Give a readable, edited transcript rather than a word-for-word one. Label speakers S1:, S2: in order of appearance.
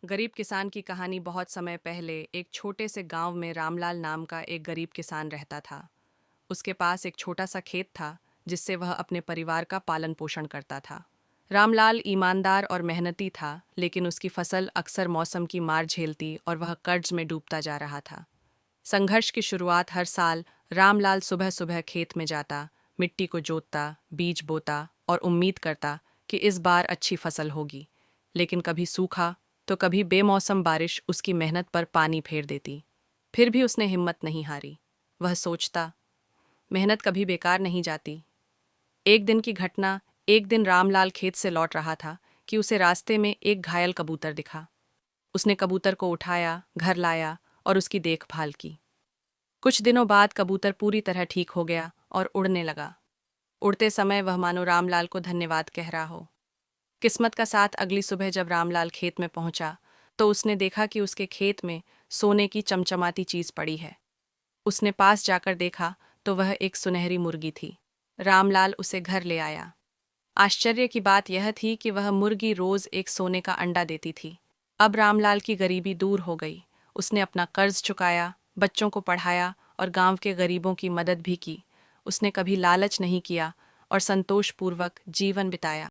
S1: गरीब किसान की कहानी। बहुत समय पहले एक छोटे से गांव में रामलाल नाम का एक गरीब किसान रहता था। उसके पास एक छोटा सा खेत था जिससे वह अपने परिवार का पालन पोषण करता था। रामलाल ईमानदार और मेहनती था, लेकिन उसकी फसल अक्सर मौसम की मार झेलती और वह कर्ज में डूबता जा रहा था। संघर्ष की शुरुआत हर साल रामलाल सुबह सुबह खेत में जाता, मिट्टी को जोतता, बीज बोता और उम्मीद करता कि इस बार अच्छी फसल होगी। लेकिन कभी सूखा तो कभी बेमौसम बारिश उसकी मेहनत पर पानी फेर देती। फिर भी उसने हिम्मत नहीं हारी। वह सोचता, मेहनत कभी बेकार नहीं जाती। एक दिन की घटना। एक दिन रामलाल खेत से लौट रहा था कि उसे रास्ते में एक घायल कबूतर दिखा। उसने कबूतर को उठाया, घर लाया और उसकी देखभाल की। कुछ दिनों बाद कबूतर पूरी तरह ठीक हो गया और उड़ने लगा। उड़ते समय वह मानो रामलाल को धन्यवाद कह रहा हो। किस्मत का साथ अगली सुबह जब रामलाल खेत में पहुंचा तो उसने देखा कि उसके खेत में सोने की चमचमाती चीज पड़ी है। उसने पास जाकर देखा तो वह एक सुनहरी मुर्गी थी। रामलाल उसे घर ले आया। आश्चर्य की बात यह थी कि वह मुर्गी रोज एक सोने का अंडा देती थी। अब रामलाल की गरीबी दूर हो गई। उसने अपना कर्ज चुकाया, बच्चों को पढ़ाया और गांव के गरीबों की मदद भी की। उसने कभी लालच नहीं किया और संतोषपूर्वक जीवन बिताया।